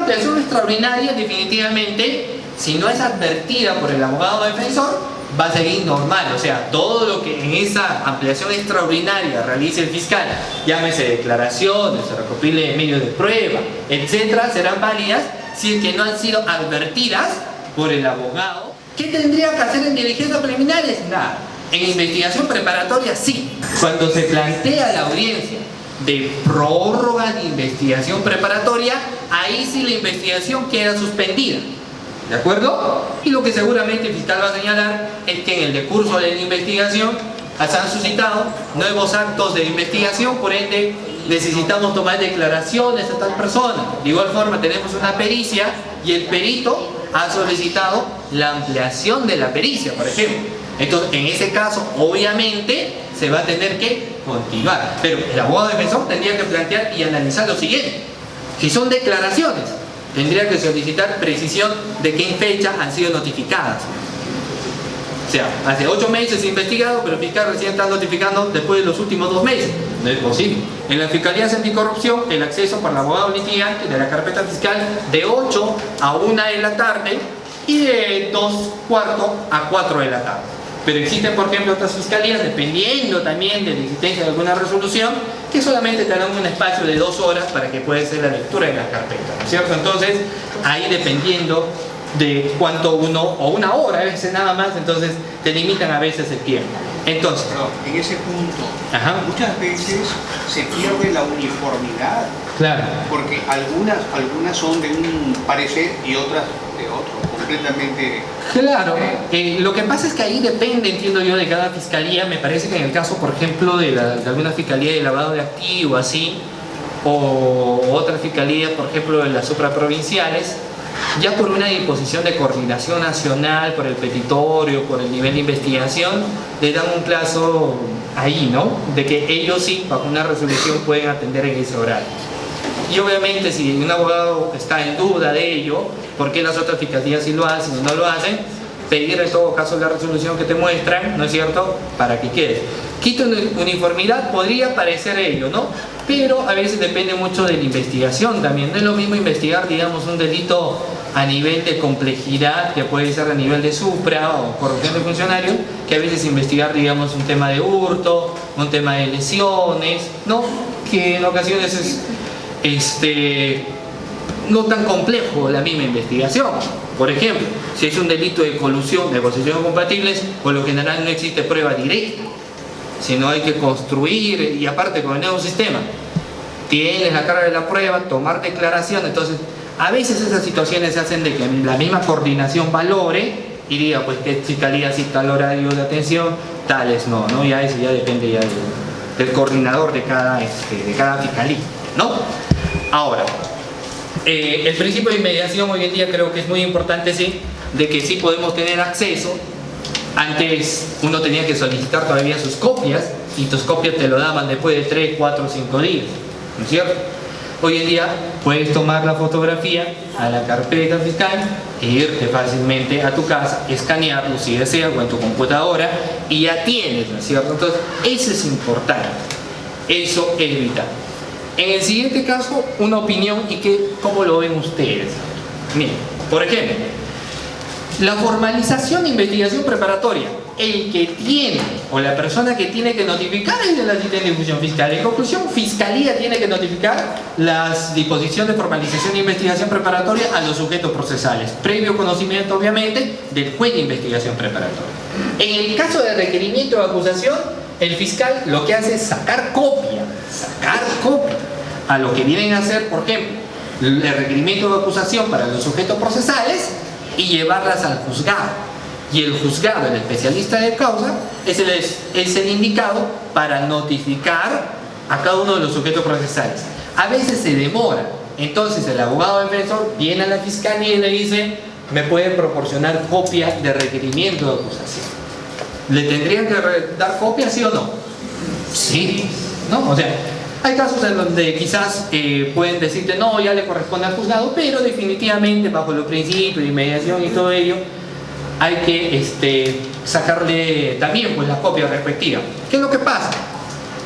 ampliación extraordinaria, definitivamente, si no es advertida por el abogado defensor, va a seguir normal. O sea, todo lo que en esa ampliación extraordinaria realice el fiscal, llámese declaraciones, se recopile medios de prueba, etcétera, serán válidas si es que no han sido advertidas por el abogado. ¿Qué tendría que hacer en diligencias preliminares? Nada. En investigación preparatoria, sí. Cuando se plantea la audiencia de prórroga de investigación preparatoria, ahí sí la investigación queda suspendida. ¿De acuerdo? Y lo que seguramente el fiscal va a señalar es que en el decurso de la investigación se han suscitado nuevos actos de investigación, por ende necesitamos tomar declaraciones a tal persona. De igual forma tenemos una pericia y el perito ha solicitado la ampliación de la pericia, por ejemplo. Entonces, en ese caso, obviamente, se va a tener que continuar. Pero el abogado defensor tendría que plantear y analizar lo siguiente. Si son declaraciones, tendría que solicitar precisión de qué fecha han sido notificadas. O sea, hace 8 meses investigado, pero el fiscal recién está notificando después de los últimos 2 meses. No es posible. En la Fiscalía Anticorrupción, el acceso para el abogado litigante de la carpeta fiscal de 8 a 1 de la tarde y de 2:15 a 4 de la tarde. Pero existen, por ejemplo, otras fiscalías, dependiendo también de la existencia de alguna resolución, que solamente te dan un espacio de 2 horas para que pueda ser la lectura de la carpeta, ¿no es cierto? Entonces, ahí dependiendo de cuánto uno, o 1 hora, a veces nada más, entonces te limitan a veces el tiempo. Entonces, pero en ese punto, ajá, muchas veces se pierde la uniformidad. Claro. Porque algunas son de un parecer y otras de otro, completamente. Claro, lo que pasa es que ahí depende, entiendo yo, de cada fiscalía. Me parece que en el caso, por ejemplo, de alguna fiscalía de lavado de activos, así, o otra fiscalía, por ejemplo, de las supraprovinciales, ya por una disposición de coordinación nacional, por el petitorio, por el nivel de investigación, le dan un plazo ahí, ¿no? De que ellos sí, bajo una resolución, pueden atender en ese horario. Y obviamente, si un abogado está en duda de ello, ¿por qué las otras fiscalías sí lo hacen o no lo hacen? Pedir en todo caso la resolución que te muestran, ¿no es cierto?, para que quede. Quito uniformidad, podría parecer ello, ¿no? Pero a veces depende mucho de la investigación también. No es lo mismo investigar, digamos, un delito a nivel de complejidad, que puede ser a nivel de supra o corrupción de funcionarios, que a veces investigar, digamos, un tema de hurto, un tema de lesiones, ¿no? Que en ocasiones es no tan complejo la misma investigación. Por ejemplo, si es un delito de colusión, de negociación compatibles, por lo general no existe prueba directa, sino hay que construir, y aparte con el nuevo sistema tienes la carga de la prueba, tomar declaración. Entonces a veces esas situaciones se hacen de que la misma coordinación valore y diga, pues, que fiscalía sí tal horario de atención, tales no, ¿no? Ya eso ya depende ya del coordinador de cada fiscalía, ¿no? Ahora, el principio de inmediación hoy en día creo que es muy importante, sí, de que sí podemos tener acceso. Antes uno tenía que solicitar todavía sus copias y tus copias te lo daban después de 3, 4, 5 días, ¿no es cierto? Hoy en día puedes tomar la fotografía a la carpeta fiscal e irte fácilmente a tu casa, escanearlo si deseas o en tu computadora y ya tienes, ¿no es cierto? Entonces eso es importante, eso es vital. En el siguiente caso, una opinión y cómo lo ven ustedes. Miren, por ejemplo, la formalización de investigación preparatoria, el que tiene o la persona que tiene que notificar es de la asistente de función fiscal. En conclusión, Fiscalía tiene que notificar las disposiciones de formalización de investigación preparatoria a los sujetos procesales, previo conocimiento obviamente del juez de investigación preparatoria. En el caso de requerimiento de acusación, el fiscal lo que hace es sacar copia a lo que vienen a hacer, por ejemplo, el requerimiento de acusación para los sujetos procesales y llevarlas al juzgado. Y el juzgado, el especialista de causa, es el indicado para notificar a cada uno de los sujetos procesales. A veces se demora, entonces el abogado defensor viene a la fiscalía y le dice, ¿me pueden proporcionar copia de requerimiento de acusación? ¿Le tendrían que dar copia, sí o no? Sí, ¿no? O sea, hay casos en donde quizás pueden decirte, no, ya le corresponde al juzgado, pero definitivamente bajo los principios de inmediación y todo ello, hay que sacarle también, pues, la copia respectiva. ¿Qué es lo que pasa?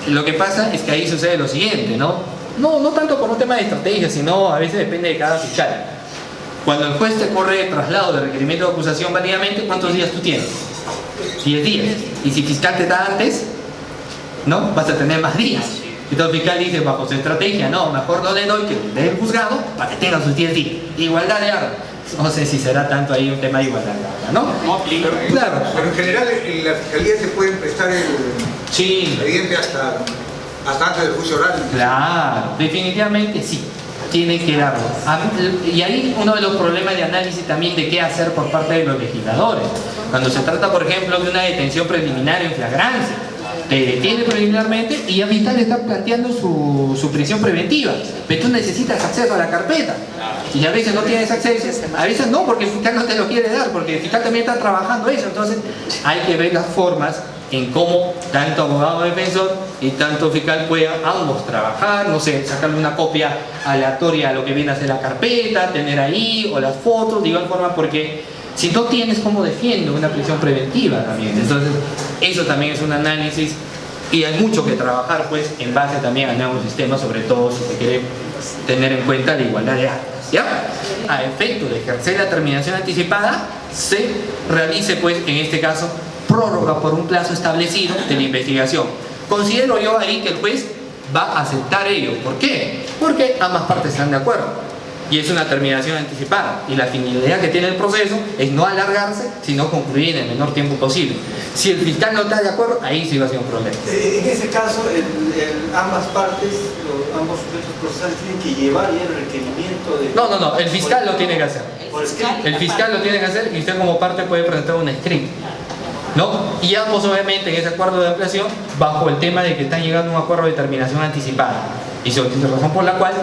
Lo que pasa es que ahí sucede lo siguiente, ¿no? no tanto por un tema de estrategia, sino a veces depende de cada fiscal. Cuando el juez te corre el traslado de requerimiento de acusación válidamente, ¿cuántos días tú tienes? 10 días. Y si fiscal te da antes, ¿no? Vas a tener más días. Entonces el fiscal dice, bajo su estrategia, no, mejor no le doy que le dé el juzgado para que tenga sus 10 días. Igualdad de armas. No sé si será tanto ahí un tema de igualdad de armas, ¿no? No aplica. Claro. Pero en general en la fiscalía se puede prestar el Sí. expediente hasta antes del juicio oral. Claro, definitivamente sí. Tiene que darlo. Y ahí uno de los problemas de análisis también de qué hacer por parte de los legisladores. Cuando se trata, por ejemplo, de una detención preliminar en flagrancia, te detiene preliminarmente y ya fiscal le está planteando su prisión preventiva. Pero tú necesitas acceso a la carpeta. Y a veces no tienes acceso, a veces no, porque el fiscal no te lo quiere dar, porque el fiscal también está trabajando eso. Entonces hay que ver las formas en cómo tanto abogado defensor y tanto fiscal puedan ambos trabajar, no sé, sacarle una copia aleatoria a lo que viene a ser la carpeta, tener ahí, o las fotos, de igual forma, porque si no tienes cómo defiende una prisión preventiva también. Entonces eso también es un análisis y hay mucho que trabajar pues en base también al nuevo sistema, sobre todo si se quiere tener en cuenta la igualdad de armas, ¿ya? A efecto de ejercer la terminación anticipada, se realice pues en este caso prórroga por un plazo establecido de la investigación. Considero yo ahí que el juez va a aceptar ello. ¿Por qué? Porque ambas partes están de acuerdo. Y es una terminación anticipada. Y la finalidad que tiene el proceso es no alargarse, sino concluir en el menor tiempo posible. Si el fiscal no está de acuerdo, ahí sí va a ser un problema. En ese caso, ambas partes, ambos sujetos procesales tienen que llevar ya el requerimiento de... No, el fiscal lo tiene que hacer. Por escrito. El fiscal lo tiene que hacer y usted como parte puede presentar un escrito, ¿no? Y ambos obviamente en ese acuerdo de ampliación bajo el tema de que están llegando a un acuerdo de terminación anticipada y se obtiene razón por la cual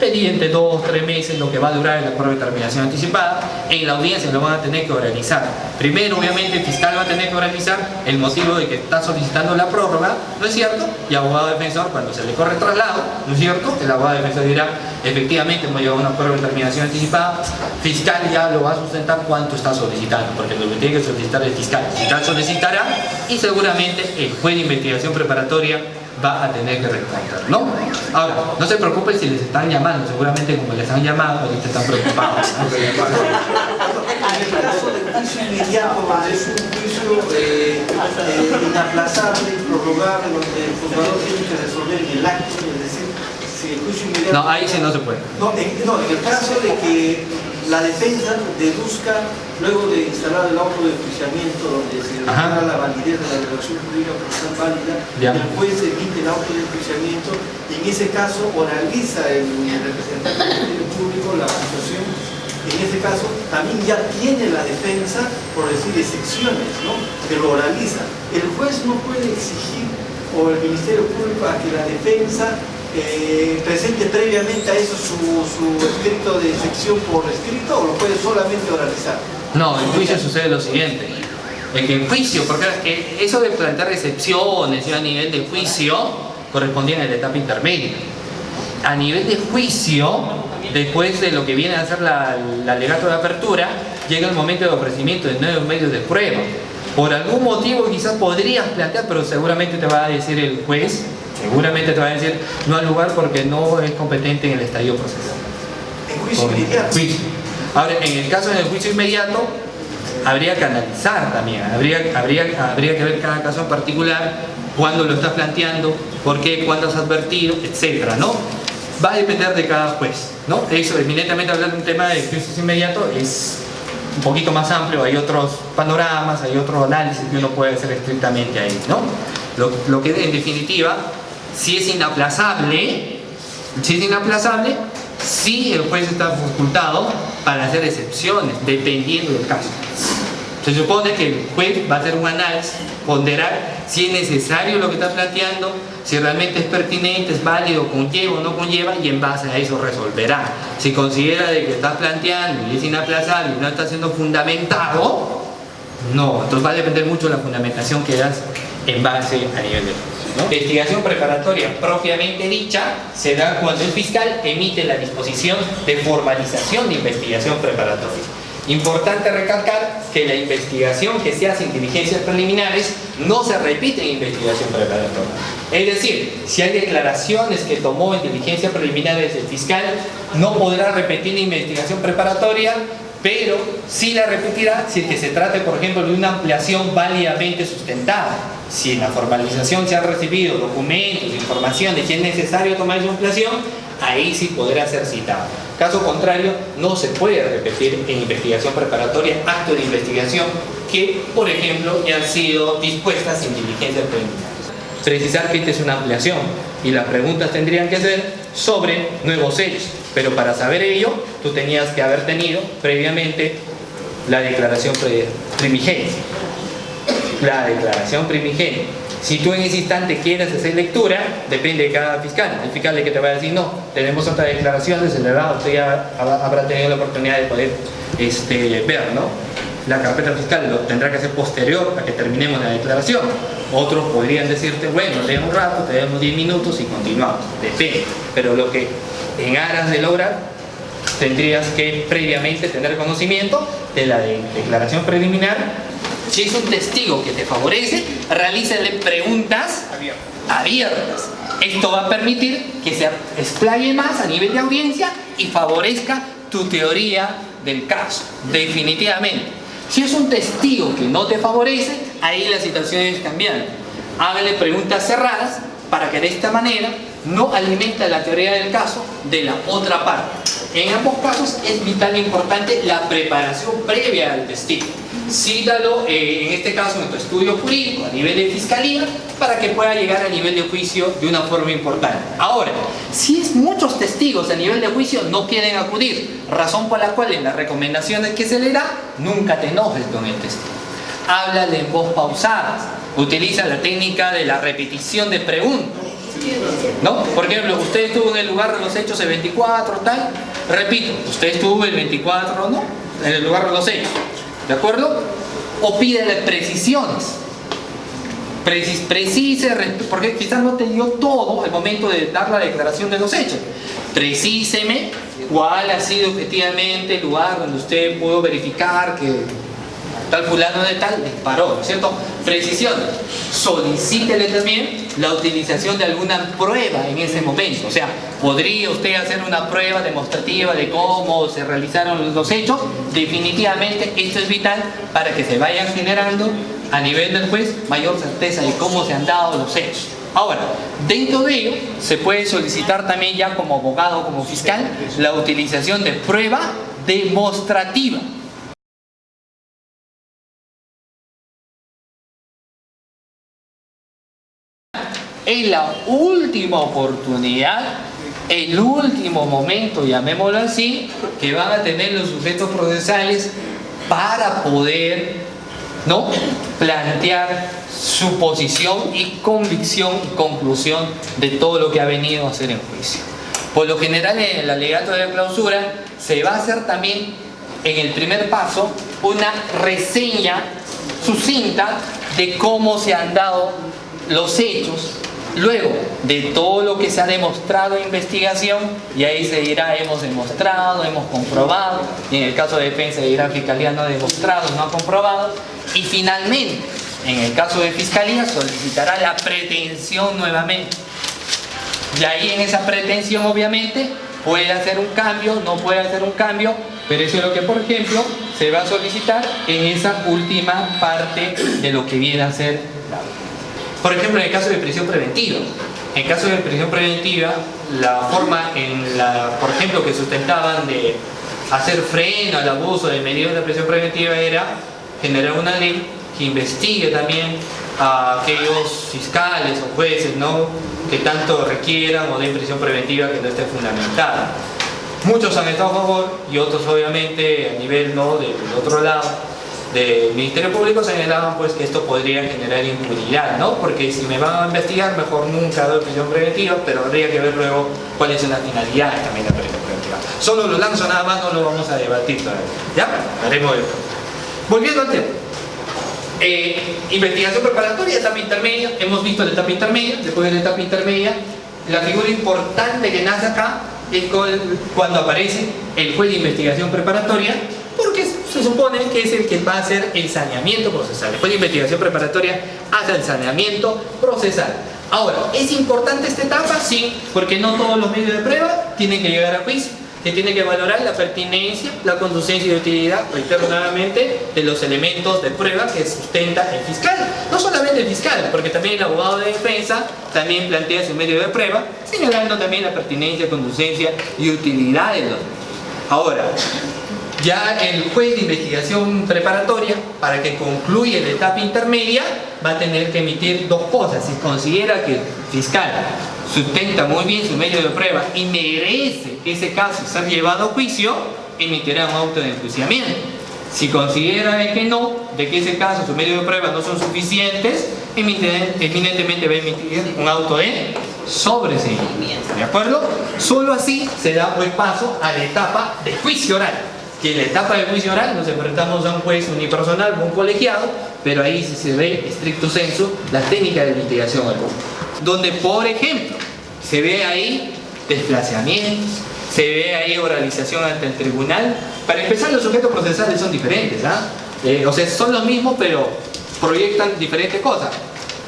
pedir entre 2 o 3 meses lo que va a durar el acuerdo de terminación anticipada. En la audiencia lo van a tener que oralizar. Primero obviamente el fiscal va a tener que oralizar el motivo de que está solicitando la prórroga, ¿no es cierto? Y abogado defensor, cuando se le corre el traslado, ¿no es cierto? El abogado defensor dirá, efectivamente hemos llegado a un acuerdo de terminación anticipada. Fiscal ya lo va a sustentar cuánto está solicitando, porque lo que tiene que solicitar el fiscal solicitará y seguramente el juez de investigación preparatoria va a tener que responder, ¿no? Ahora, no se preocupen si les están llamando, seguramente como les han llamado, ahorita están preocupados, ¿no? En el caso del juicio inmediato, es un juicio inaplazable, improrrogable, donde el juzgador tiene que resolver en el acto, es decir, si el juicio inmediato... No, ahí sí no se puede. En el caso de que la defensa deduzca, luego de instalar el auto de enjuiciamiento donde se declara la validez de la relación jurídica procesal válida, el juez emite el auto de enjuiciamiento y en ese caso oraliza el representante del Ministerio Público la acusación. En ese caso también ya tiene la defensa, por decir, excepciones, ¿no? Que lo oraliza. El juez no puede exigir, o el Ministerio Público, a que la defensa presente previamente a eso su escrito de sección por escrito, o lo puede solamente oralizar. No, en juicio sucede lo siguiente. En que en juicio, porque eso de plantear excepciones a nivel de juicio correspondía a la etapa intermedia. A nivel de juicio, después de lo que viene a ser el alegato de apertura, llega el momento de ofrecimiento de nuevos medios de prueba. Por algún motivo quizás podrías plantear, pero seguramente te va a decir el juez, seguramente te va a decir no al lugar porque no es competente en el estadio procesal. En juicio inmediato. Ahora, en el caso del juicio inmediato, habría que analizar también, habría que ver cada caso en particular, cuándo lo estás planteando, por qué, cuándo has advertido, etcétera, ¿no? Va a depender de cada juez, ¿no? Eso, eminentemente hablar de un tema de juicio inmediato es un poquito más amplio, hay otros panoramas, hay otro análisis que uno puede hacer estrictamente ahí, ¿no? Lo que en definitiva, si es inaplazable, sí el juez está facultado para hacer excepciones, dependiendo del caso. Se supone que el juez va a hacer un análisis, ponderar si es necesario lo que está planteando, si realmente es pertinente, es válido, conlleva o no conlleva, y en base a eso resolverá. Si considera de que está planteando y es inaplazable y no está siendo fundamentado, no. Entonces va a depender mucho de la fundamentación que das en base a nivel de juicio, ¿no? Investigación preparatoria propiamente dicha se da cuando el fiscal emite la disposición de formalización de investigación preparatoria. Importante recalcar que la investigación que se hace en diligencias preliminares no se repite en investigación preparatoria. Es decir, si hay declaraciones que tomó en diligencias preliminares el fiscal, no podrá repetir la investigación preparatoria, pero sí la repetirá si es que se trate, por ejemplo, de una ampliación válidamente sustentada. Si en la formalización se han recibido documentos, información de que es necesario tomar esa ampliación, ahí sí podrá ser citado. Caso contrario, no se puede repetir en investigación preparatoria actos de investigación que, por ejemplo, ya han sido dispuestas en diligencias preliminares. Precisar que esta es una ampliación y las preguntas tendrían que ser sobre nuevos hechos, pero para saber ello, tú tenías que haber tenido previamente la declaración primigenia. La declaración primigenia. Si tú en ese instante quieres hacer lectura, depende de cada fiscal. El fiscal es que te va a decir, no, tenemos otra declaración de celebrado, usted ya habrá tenido la oportunidad de poder ver, ¿no? La carpeta fiscal lo tendrá que hacer posterior a que terminemos la declaración. Otros podrían decirte, bueno, lee un rato, te damos 10 minutos y continuamos. Depende. Pero lo que en aras de lograr, tendrías que previamente tener conocimiento de la declaración preliminar. Si es un testigo que te favorece, realízale preguntas abiertas. Esto va a permitir que se explaye más a nivel de audiencia y favorezca tu teoría del caso, definitivamente. Si es un testigo que no te favorece, ahí la situación es cambiante. Hágale preguntas cerradas para que de esta manera no alimente la teoría del caso de la otra parte. En ambos casos es vital e importante la preparación previa al testigo. Cítalo, en este caso en tu estudio jurídico a nivel de fiscalía, para que pueda llegar a nivel de juicio de una forma importante. Ahora, si es muchos testigos a nivel de juicio no quieren acudir, razón por la cual en las recomendaciones que se le da, nunca te enojes con el testigo. Háblale en voz pausada, utiliza la técnica de la repetición de preguntas, ¿no? Por ejemplo, usted estuvo en el lugar de los hechos el 24, tal, repito, usted estuvo el 24, ¿no? En el lugar de los hechos, ¿de acuerdo? O pídele precisiones. Precise, porque quizás no te dio todo al momento de dar la declaración de los hechos. Precíseme cuál ha sido efectivamente el lugar donde usted pudo verificar que tal fulano de tal disparó, ¿no es cierto? Precisiones. Solicítele también la utilización de alguna prueba en ese momento. O sea, ¿podría usted hacer una prueba demostrativa de cómo se realizaron los hechos? Definitivamente esto es vital para que se vayan generando a nivel del juez mayor certeza de cómo se han dado los hechos. Ahora, dentro de ello se puede solicitar también ya como abogado o como fiscal la utilización de prueba demostrativa. Es la última oportunidad, el último momento, llamémoslo así, que van a tener los sujetos procesales para poder, ¿no?, plantear su posición y convicción y conclusión de todo lo que ha venido a hacer en juicio. Por lo general, en el alegato de clausura se va a hacer también en el primer paso una reseña sucinta de cómo se han dado los hechos. Luego de todo lo que se ha demostrado en investigación, y ahí se dirá hemos demostrado, hemos comprobado, y en el caso de defensa dirá fiscalía no ha demostrado, no ha comprobado, y finalmente, en el caso de fiscalía, solicitará la pretensión nuevamente. Y ahí en esa pretensión obviamente puede hacer un cambio, no puede hacer un cambio, pero eso es lo que, por ejemplo, se va a solicitar en esa última parte de lo que viene a ser la... Por ejemplo, en el caso de prisión preventiva. En el caso de prisión preventiva, la forma en la, por ejemplo, que sustentaban de hacer freno al abuso de medidas de prisión preventiva era generar una ley que investigue también a aquellos fiscales o jueces, ¿no?, que tanto requieran o den prisión preventiva que no esté fundamentada. Muchos han estado a favor y otros obviamente a nivel, ¿no?, del otro lado del Ministerio Público señalaban pues que esto podría generar impunidad, ¿no? Porque si me van a investigar, mejor nunca doy prisión preventiva, pero habría que ver luego cuál es la finalidad también de la prisión preventiva. Solo lo lanzo nada más, no lo vamos a debatir todavía. ¿Ya? Haremos eso. Volviendo al tema. Investigación preparatoria, etapa intermedia. Hemos visto la etapa intermedia. Después de la etapa intermedia, la figura importante que nace acá es cuando aparece el juez de investigación preparatoria, porque se supone que es el que va a hacer el saneamiento procesal. Después de investigación preparatoria, hace el saneamiento procesal. Ahora, ¿es importante esta etapa? Sí, porque no todos los medios de prueba tienen que llegar a juicio. Se tiene que valorar la pertinencia, la conducencia y utilidad, reitero nuevamente, de los elementos de prueba que sustenta el fiscal. No solamente el fiscal, porque también el abogado de defensa también plantea su medio de prueba, señalando también la pertinencia, conducencia y utilidad de los. Ahora, ya el juez de investigación preparatoria, para que concluya la etapa intermedia, va a tener que emitir dos cosas. Si considera que el fiscal sustenta muy bien su medio de prueba y merece ese caso ser llevado a juicio, emitirá un auto de enjuiciamiento. Si considera que no, de que ese caso, sus medios de prueba no son suficientes, eminentemente va a emitir un auto de sobreseimiento. ¿De acuerdo? Solo así se da buen paso a la etapa de juicio oral. Que en la etapa de juicio oral nos enfrentamos a un juez unipersonal, un colegiado, pero ahí sí se ve, estricto sensu, la técnica de litigación oral. Donde, por ejemplo, se ve ahí desplazamientos, se ve ahí oralización ante el tribunal. Para empezar, los sujetos procesales son diferentes, o sea, son los mismos, pero proyectan diferentes cosas.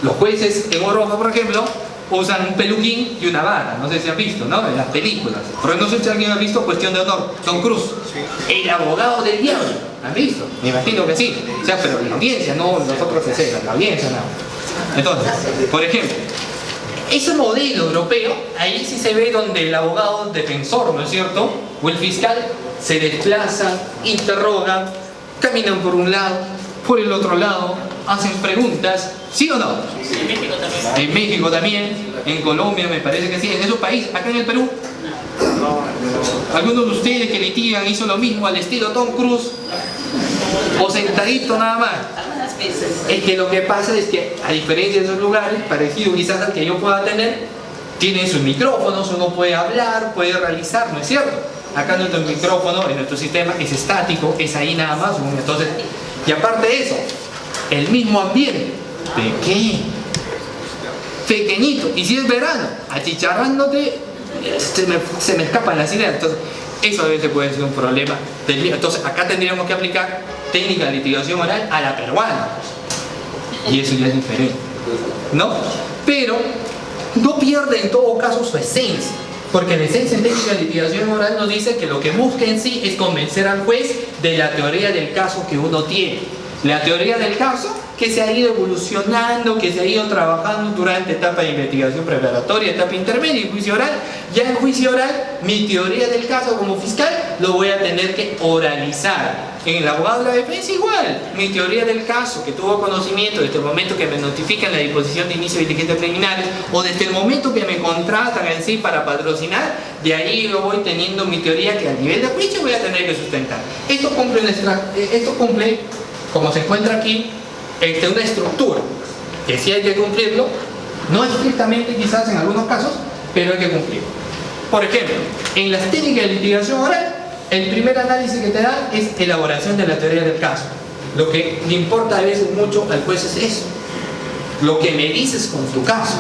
Los jueces en Europa, por ejemplo, usan un peluquín y una bata, no sé si han visto, ¿no? En las películas. Pero no sé si alguien ha visto Cuestión de Honor, Tom Cruise, el abogado del diablo. ¿Han visto? Me imagino que sí. O sea, pero la audiencia, no nosotros la audiencia, no. Entonces, por ejemplo, ese modelo europeo, ahí sí se ve donde el abogado defensor, ¿no es cierto? O el fiscal se desplaza, interroga, caminan por un lado, por el otro lado, hacen preguntas, ¿sí o no? Sí, en México también. En México también, en Colombia me parece que sí, en esos países, acá en el Perú. ¿Algunos de ustedes que litigan hizo lo mismo al estilo Tom Cruise? ¿O sentadito nada más? Algunas veces. Es que lo que pasa es que, a diferencia de esos lugares, parecido quizás al que yo pueda tener, tienen sus micrófonos, uno puede hablar, puede realizar, ¿no es cierto? Acá nuestro micrófono, en nuestro sistema, es estático, es ahí nada más. Entonces, y aparte de eso, el mismo ambiente, pequeñito, y si es verano, achicharrándote, se me escapan las ideas. Entonces, eso a veces puede ser un problema. Entonces, acá tendríamos que aplicar técnica de litigación oral a la peruana. Y eso ya es diferente, ¿no? Pero no pierde en todo caso su esencia. Porque la esencia en técnica de litigación oral nos dice que lo que busca en sí es convencer al juez de la teoría del caso que uno tiene. La teoría del caso que se ha ido evolucionando, que se ha ido trabajando durante etapa de investigación preparatoria, etapa intermedia y juicio oral. Ya en juicio oral, mi teoría del caso como fiscal lo voy a tener que oralizar. En el abogado de la defensa igual, mi teoría del caso, que tuvo conocimiento desde el momento que me notifican la disposición de inicio de diligencias preliminares o desde el momento que me contratan en sí para patrocinar, de ahí yo voy teniendo mi teoría que a nivel de juicio voy a tener que sustentar. Esto cumple, como se encuentra aquí, una estructura que sí hay que cumplirlo, no estrictamente quizás en algunos casos, pero hay que cumplirlo. Por ejemplo, en las técnicas de litigación oral, el primer análisis que te da es elaboración de la teoría del caso. Lo que le importa a veces mucho al juez es eso, lo que me dices con tu caso.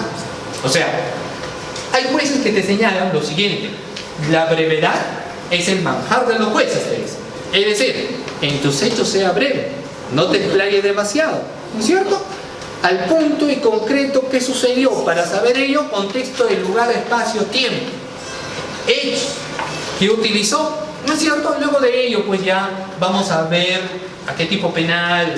O sea, hay jueces que te señalan lo siguiente: la brevedad es el manjar de los jueces, te dicen. Es decir, en tus hechos sea breve, no te explayes demasiado, ¿no es cierto? Al punto y concreto qué sucedió. Para saber ello, contexto de lugar, espacio, tiempo, hechos que utilizó, ¿no es cierto? Luego de ello, pues ya vamos a ver a qué tipo penal,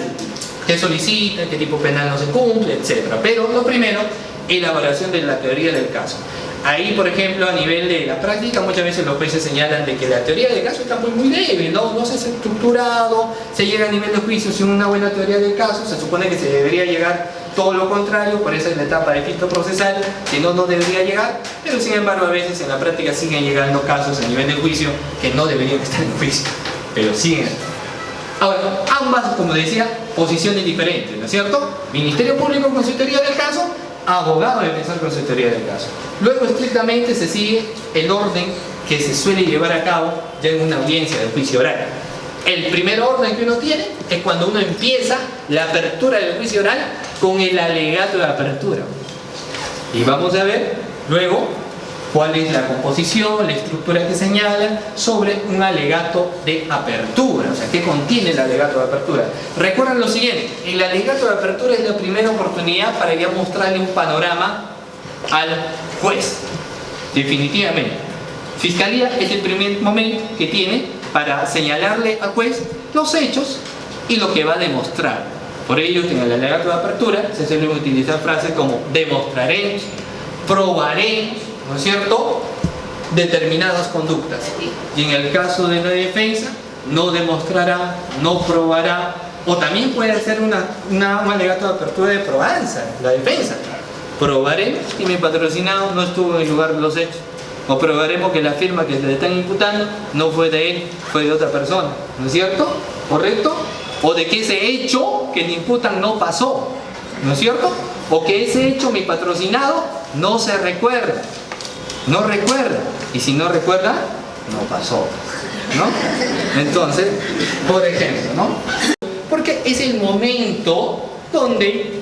qué solicita, qué tipo penal no se cumple, etc. Pero lo primero, elaboración de la teoría del caso. Ahí, por ejemplo, a nivel de la práctica, muchas veces los jueces señalan de que la teoría del caso está muy débil, no se ha estructurado, se llega a nivel de juicio sin una buena teoría del caso, se supone que se debería llegar todo lo contrario, por eso es la etapa de filtro procesal, que no debería llegar, pero sin embargo a veces en la práctica siguen llegando casos a nivel de juicio que no deberían estar en juicio, pero siguen. Ahora, ambas, como decía, posiciones diferentes, ¿no es cierto? Ministerio Público con su teoría del caso, abogado defensor con su teoría del caso. Luego estrictamente se sigue el orden que se suele llevar a cabo ya en una audiencia de juicio oral. El primer orden que uno tiene es cuando uno empieza la apertura del juicio oral con el alegato de apertura. Y vamos a ver luego cuál es la composición, la estructura que señala sobre un alegato de apertura, o sea, ¿qué contiene el alegato de apertura? Recuerden lo siguiente, el alegato de apertura es la primera oportunidad para ya mostrarle un panorama al juez, definitivamente. Fiscalía es el primer momento que tiene para señalarle al juez los hechos y lo que va a demostrar. Por ello, en el alegato de apertura se suelen utilizar frases como demostraremos, probaremos, ¿no es cierto?, determinadas conductas. Y en el caso de la defensa, no demostrará, no probará, o también puede ser un alegato de apertura de probanza, la defensa. Probaremos que mi patrocinado no estuvo en el lugar de los hechos. O probaremos que la firma que se le están imputando no fue de él, fue de otra persona. ¿No es cierto? ¿Correcto? O de que ese hecho que le imputan no pasó. ¿No es cierto? O que ese hecho mi patrocinado no se recuerda. No recuerda. Y si no recuerda, no pasó. ¿No? Entonces, por ejemplo, ¿no? Porque es el momento donde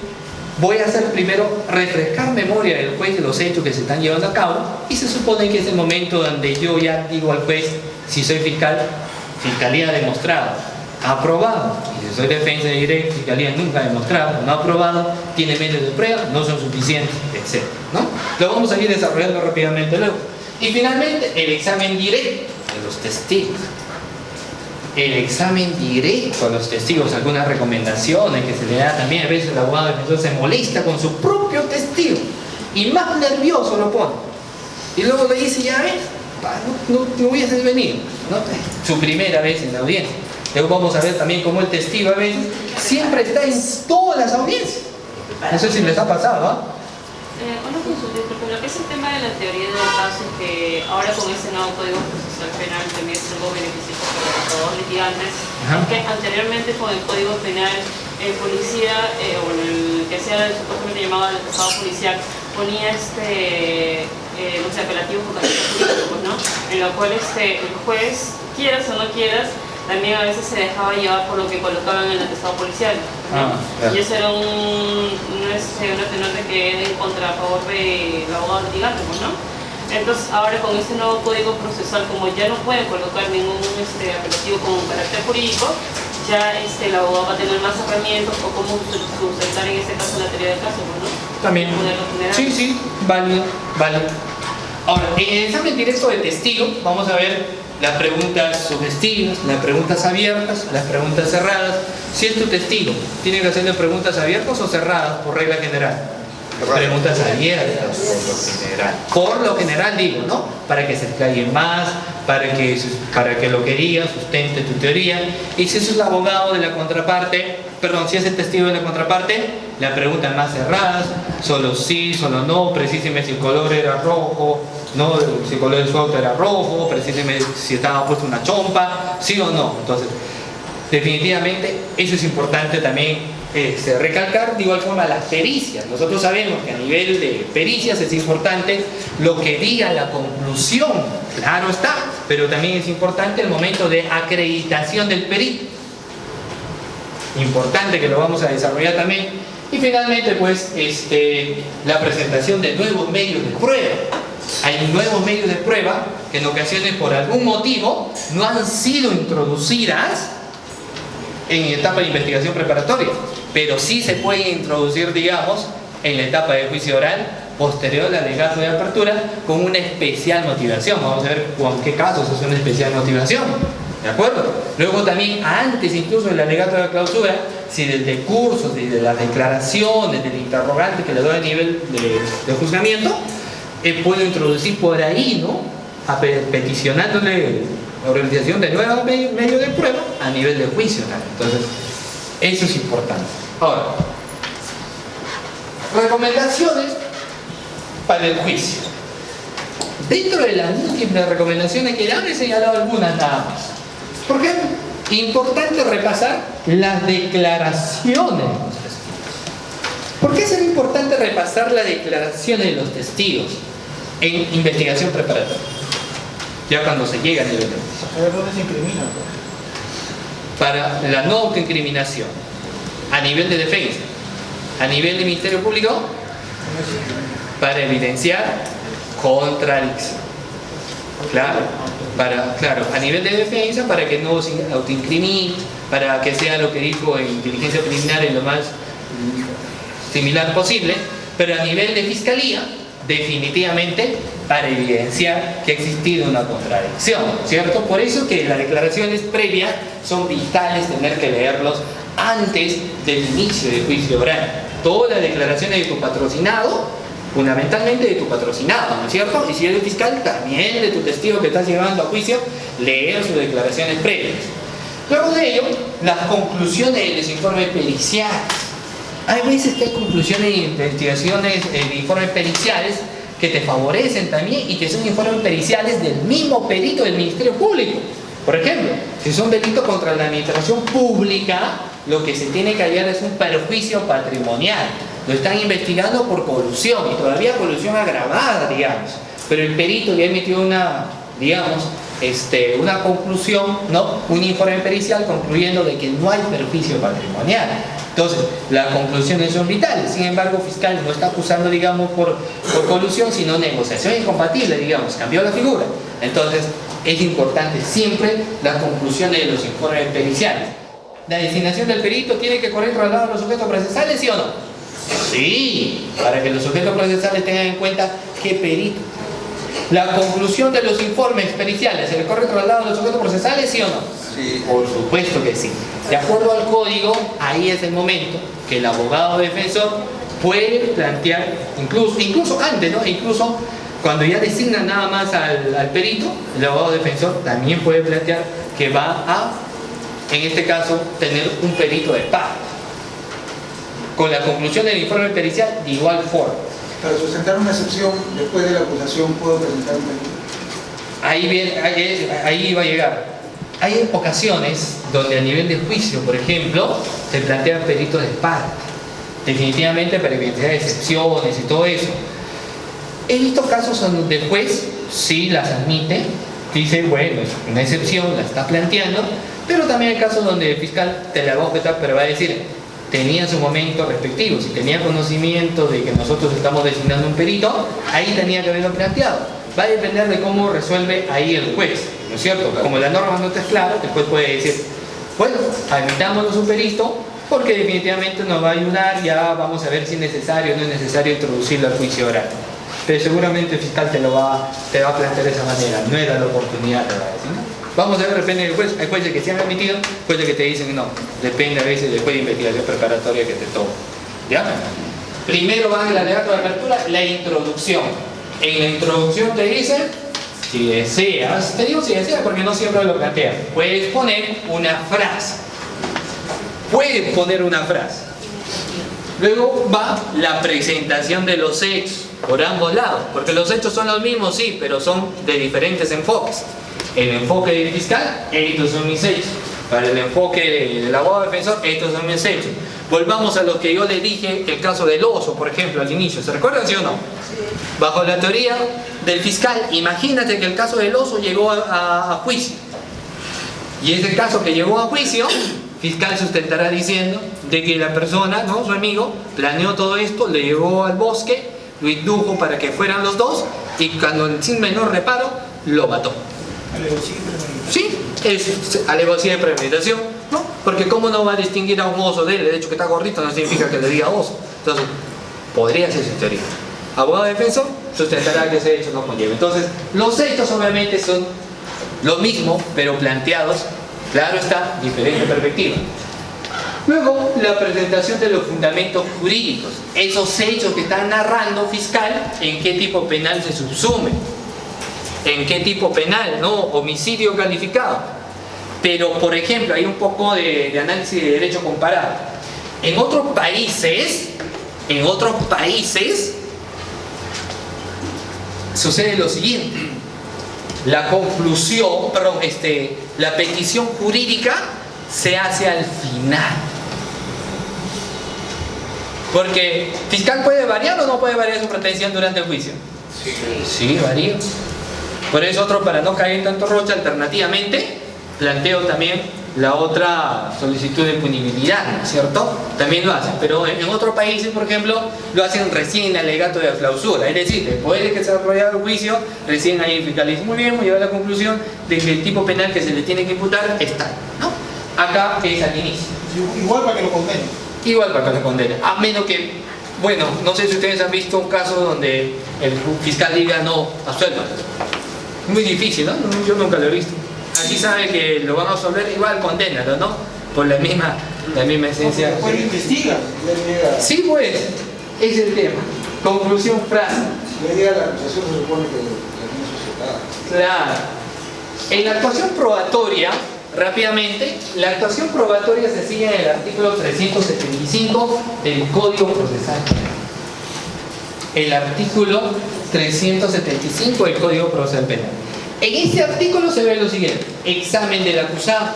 voy a hacer primero refrescar memoria del juez de los hechos que se están llevando a cabo, y se supone que es el momento donde yo ya digo al juez, si soy fiscal, fiscalía ha demostrado, ha aprobado, y si soy defensa diré, fiscalía nunca ha demostrado, no ha aprobado, tiene medios de prueba, no son suficientes, etc. ¿no? Lo vamos a ir desarrollando rápidamente luego. Y finalmente, el examen directo de los testigos. El examen directo a los testigos, algunas recomendaciones que se le da también. A veces el abogado defensor se molesta con su propio testigo y más nervioso lo pone. Y luego le dice, ya ves, no hubieses venido, ¿no? Su primera vez en la audiencia. Luego vamos a ver también cómo el testigo a veces siempre está en todas las audiencias. No sé si les ha pasado, ¿no? Una consulta, porque lo que es el tema de la teoría del caso es que ahora con ese nuevo Código Procesal Penal también es algo beneficioso para todos los litigantes. Es que anteriormente con el Código Penal el policía, el que sea supuestamente llamado el Estado policial, ponía no sé, apelativos políticos, ¿no? En lo cual el juez, quieras o no quieras, también a veces se dejaba llevar por lo que colocaban en el atestado policial, ¿no? Claro. Y eso era una atenuante que era en contra, a favor del abogado litigante, ¿no? Entonces ahora con este nuevo código procesal, como ya no pueden colocar ningún apelativo con carácter jurídico, ya el abogado va a tener más herramientas o cómo sustentar en este caso la teoría del caso, ¿no? También. Sí, válido. Ahora, en el examen directo de testigo vamos a ver las preguntas sugestivas, las preguntas abiertas, las preguntas cerradas. Si es tu testigo, ¿tiene que hacerle preguntas abiertas o cerradas por regla general? Preguntas abiertas por lo general digo, ¿no? Para que se explaye más, para que lo que diga sustente tu teoría. Y si es el abogado de la contraparte, si es el testigo de la contraparte, la pregunta más cerradas, solo sí, solo no, precíseme si el color era rojo, no, si el color de su auto era rojo, precíseme si estaba puesta una chompa, sí o no. Entonces, definitivamente, eso es importante también recalcar. De igual forma, las pericias. Nosotros sabemos que a nivel de pericias es importante lo que diga la conclusión, claro está, pero también es importante el momento de acreditación del perito. Importante, que lo vamos a desarrollar también. Y finalmente, pues, la presentación de nuevos medios de prueba. Hay nuevos medios de prueba que en ocasiones por algún motivo no han sido introducidas en etapa de investigación preparatoria, pero sí se puede introducir, digamos, en la etapa de juicio oral posterior al alegato de apertura con una especial motivación. Vamos a ver con qué casos es una especial motivación, ¿de acuerdo? Luego también, antes incluso del alegato de clausura, si del decurso, si de las declaraciones, del interrogante que le doy a nivel de juzgamiento, puedo introducir por ahí, ¿no? Peticionándole la organización de nuevos medios de prueba a nivel de juicio oral. Entonces, eso es importante. Ahora, recomendaciones para el juicio. Dentro de las múltiples recomendaciones que dan, he señalado algunas nada más. Por ejemplo, importante repasar las declaraciones de los testigos. ¿Por qué será importante repasar las declaraciones de los testigos en investigación preparatoria? Ya cuando se llega a nivel de juicio. ¿Dónde se incrimina? Para la no autoincriminación, a nivel de defensa, a nivel de Ministerio Público, para evidenciar contradicción. Claro, a nivel de defensa, para que no se autoincrimine, para que sea lo que dijo en inteligencia preliminar en lo más similar posible, pero a nivel de fiscalía, definitivamente para evidenciar que ha existido una contradicción, ¿cierto? Por eso que las declaraciones previas son vitales tener que leerlos antes del inicio del juicio oral. Todas las declaraciones de tu patrocinado, fundamentalmente de tu patrocinado, ¿no es cierto? Y si eres fiscal, también de tu testigo que estás llevando a juicio, leer sus declaraciones previas. Luego de ello, las conclusiones de los informes periciales. Hay veces que hay conclusiones de investigaciones, de informes periciales que te favorecen también y que son informes periciales del mismo perito del Ministerio Público. Por ejemplo, si son delitos contra la administración pública, lo que se tiene que hallar es un perjuicio patrimonial. Lo están investigando por colusión y todavía colusión agravada, digamos. Pero el perito ya emitió una conclusión, ¿no? Un informe pericial concluyendo de que no hay perjuicio patrimonial. Entonces, las conclusiones son vitales. Sin embargo, el fiscal no está acusando, digamos, por colusión, sino negociación incompatible, digamos, cambió la figura. Entonces, es importante siempre las conclusiones de los informes periciales. ¿La designación del perito tiene que correr traslado a los sujetos procesales, sí o no? Sí, para que los sujetos procesales tengan en cuenta qué perito. ¿La conclusión de los informes periciales se le corre traslado a los sujetos procesales, sí o no? Sí. Por supuesto que sí. De acuerdo al código, ahí es el momento que el abogado defensor puede plantear, incluso antes, ¿no? Incluso cuando ya designan nada más al perito, el abogado defensor también puede plantear que va a, en este caso, tener un perito de parte. Con la conclusión del informe pericial, de igual forma. Para sustentar una excepción, después de la acusación, ¿puedo presentar un perito? Ahí va a llegar. Hay ocasiones donde a nivel de juicio, por ejemplo, se plantean peritos de parte. Definitivamente para evidenciar excepciones y todo eso. He visto casos donde el juez sí las admite, dice, bueno, es una excepción, la está planteando, pero también hay casos donde el fiscal te la va a objetar, pero va a decir, tenía su momento respectivo, si tenía conocimiento de que nosotros estamos designando un perito, ahí tenía que haberlo planteado. Va a depender de cómo resuelve ahí el juez, ¿no es cierto? Como la norma no está clara, el juez puede decir, bueno, admitámonos un perito, porque definitivamente nos va a ayudar, ya vamos a ver si es necesario o no es necesario introducirlo al juicio oral. Pero seguramente el fiscal te va a plantear de esa manera, no era la oportunidad, te va a decir, ¿no? Vamos a ver, depende del juez. Hay jueces que se han admitido, jueces que te dicen no. Depende a veces del juez de investigación preparatoria que te toma. ¿Ya? Primero va el alegato de apertura, la introducción. En la introducción te dicen, si deseas, te digo si deseas porque no siempre lo plantean, puedes poner una frase. Puedes poner una frase. Luego va la presentación de los hechos por ambos lados, porque los hechos son los mismos, sí, pero son de diferentes enfoques. El enfoque del fiscal, estos son mis hechos. Para el enfoque del abogado defensor, estos son mis hechos. Volvamos a lo que yo les dije, el caso del oso, por ejemplo, al inicio. ¿Se recuerdan, sí o no? Bajo la teoría del fiscal, imagínate que el caso del oso llegó a juicio. Y ese caso que llegó a juicio, fiscal sustentará diciendo de que la persona, ¿no? Su amigo, planeó todo esto, le llevó al bosque, lo indujo para que fueran los dos y cuando sin menor reparo, lo mató. Sí, es alevosía de premeditación, ¿no? Porque cómo no va a distinguir a un oso de él, el hecho que está gordito no significa que le diga oso. Entonces, podría ser su teoría. Abogado defensor sustentará que ese hecho no conlleva. Entonces, los hechos obviamente son lo mismo, pero planteados, claro está, diferente perspectiva. Luego, la presentación de los fundamentos jurídicos. Esos hechos que están narrando fiscal, ¿en qué tipo penal se subsumen? ¿En qué tipo penal? ¿No? Homicidio calificado. Pero, por ejemplo, hay un poco de análisis de derecho comparado. En otros países, sucede lo siguiente. La conclusión, la petición jurídica se hace al final. Porque, ¿fiscal puede variar o no puede variar su pretensión durante el juicio? Sí, varía. Por eso para no caer en tanto roche, alternativamente, planteo también la otra solicitud de punibilidad, ¿no es cierto? También lo hacen, pero en otros países, por ejemplo, lo hacen recién en el alegato de la clausura, es decir, después de que se ha desarrollado el juicio, recién ahí el fiscalismo muy bien, llega a la conclusión de que el tipo penal que se le tiene que imputar está, ¿no? Acá es al inicio. Igual para que lo condenen. Igual para que lo condenen, a menos que, bueno, no sé si ustedes han visto un caso donde el fiscal diga no, absuelva. Muy difícil, ¿no? Yo nunca lo he visto. Aquí sabe que lo van a absolver, igual condénalo, ¿no? Por la misma esencia. Después lo investigan. Sí, pues, es el tema. Conclusión, frase. Le llega la acusación, se supone que la tiene sujetada. Claro. En la actuación probatoria, rápidamente, la actuación probatoria se sigue en el artículo 375 del Código Procesal Penal. El artículo 375 del Código Procesal Penal. En este artículo se ve lo siguiente: examen del acusado,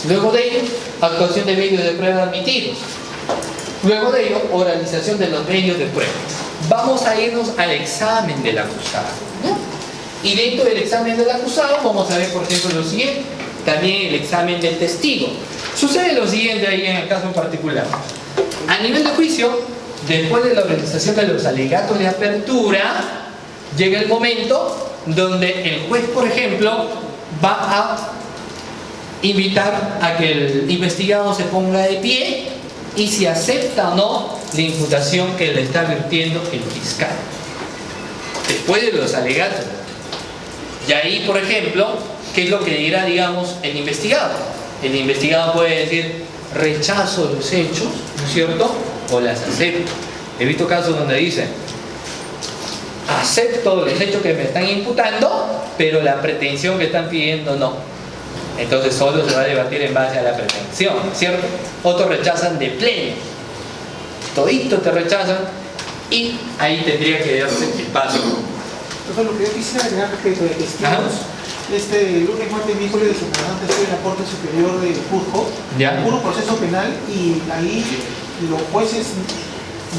luego de ello, actuación de medios de prueba admitidos, luego de ello, oralización de los medios de prueba. Vamos a irnos al examen del acusado, ¿no? Y dentro del examen del acusado vamos a ver, por ejemplo, lo siguiente: también el examen del testigo. Sucede lo siguiente ahí en el caso en particular. A nivel de juicio, después de la organización de los alegatos de apertura, llega el momento donde el juez, por ejemplo, va a invitar a que el investigado se ponga de pie y si acepta o no la imputación que le está advirtiendo el fiscal. Después de los alegatos. Y ahí, por ejemplo, ¿qué es lo que dirá, digamos, el investigado? El investigado puede decir: rechazo los hechos, ¿no es cierto? O las acepto. He visto casos donde dicen: acepto los hechos que me están imputando, pero la pretensión que están pidiendo no. Entonces solo se va a debatir en base a la pretensión, ¿cierto? Otros rechazan de pleno. Todito te rechazan y ahí tendría que darse el paso. Entonces, lo que yo quisiera agregar respecto de testigos, el lunes, martes y miércoles de Semana Santa estoy en la Corte Superior de Cusco, puro proceso penal, y ahí los jueces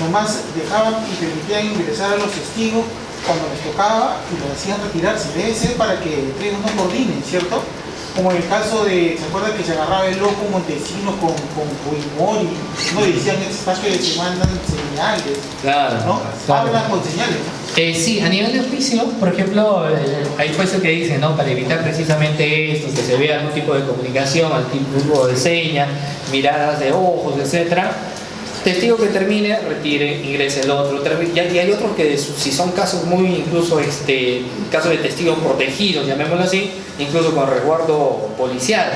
nomás dejaban y permitían ingresar a los testigos cuando les tocaba y los hacían retirarse. Debe ser para que entre ellos no coordinen, ¿cierto? Como en el caso de, ¿se acuerdan que se agarraba el loco Montesino con Fujimori? No decían que se mandan señales, claro, ¿no? Claro. Hablan con señales, ¿no? Sí, a nivel de juicio, por ejemplo, hay jueces que dicen, ¿no? Para evitar precisamente esto, que se vea algún tipo de comunicación, algún tipo de señas, miradas de ojos, etcétera. Testigo que termine, retire, ingrese el otro. Y hay otros que, si son casos muy, incluso casos de testigos protegidos, llamémoslo así, incluso con resguardo policial,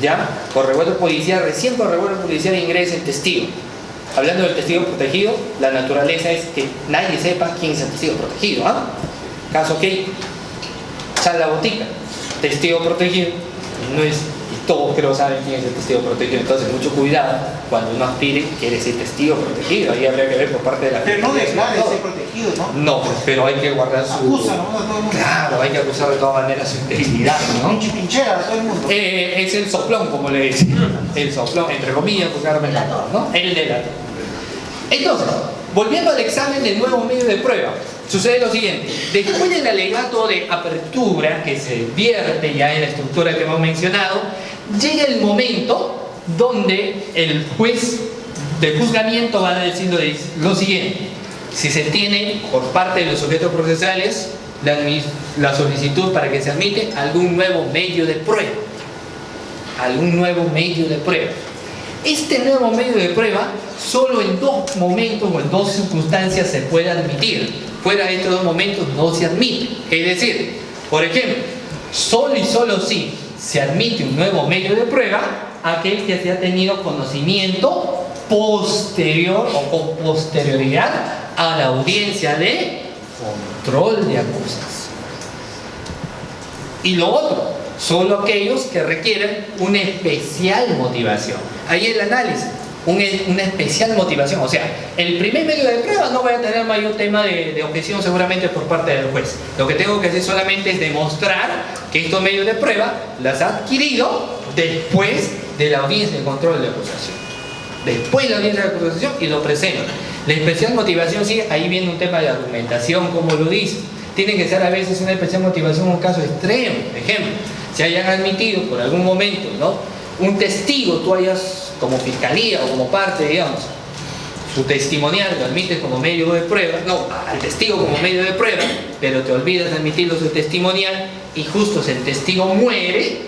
¿ya? Con resguardo policial, recién con resguardo policial ingresa el testigo. Hablando del testigo protegido, la naturaleza es que nadie sepa quién es el testigo protegido, ¿ah? Caso que sale la botica, testigo protegido, no es, y todos creo saben quién es el testigo protegido, entonces mucho cuidado cuando uno aspire que eres el testigo protegido, ahí habría que ver por parte de la Pero no declara ese protegido, ¿no? No, pues, pero hay que guardar su... Acusa, ¿no? A todo el mundo. Claro, hay que acusar de todas maneras su integridad, ¿no? Pinchera a todo el mundo. Es el soplón, como le dicen. El soplón, entre comillas, buscarme el delator, ¿no? El delator. Entonces, volviendo al examen del nuevo medio de prueba, sucede lo siguiente: después del alegato de apertura, que se vierte ya en la estructura que hemos mencionado, llega el momento donde el juez de juzgamiento va a decir lo siguiente: si se tiene por parte de los sujetos procesales la solicitud para que se admite algún nuevo medio de prueba. Algún nuevo medio de prueba. Este nuevo medio de prueba solo en dos momentos o en dos circunstancias se puede admitir. Fuera de estos dos momentos no se admite. Es decir, por ejemplo, solo y solo si se admite un nuevo medio de prueba, aquel que se ha tenido conocimiento posterior o con posterioridad a la audiencia de control de acusación. Y lo otro, solo aquellos que requieren una especial motivación. Ahí el análisis, una especial motivación. O sea, el primer medio de prueba no voy a tener mayor tema de objeción seguramente por parte del juez. Lo que tengo que hacer solamente es demostrar que estos medios de prueba las ha adquirido después de la audiencia de control de acusación. Después de la audiencia de acusación y lo presento. La especial motivación, sí, ahí viene un tema de argumentación, como lo dice. Tiene que ser a veces una especial motivación en un caso extremo. Ejemplo, se hayan admitido por algún momento, ¿no? Un testigo, tú hayas como fiscalía o como parte, digamos, su testimonial lo admites como medio de prueba, no, al testigo como medio de prueba, pero te olvidas de admitirlo su testimonial y justo si el testigo muere,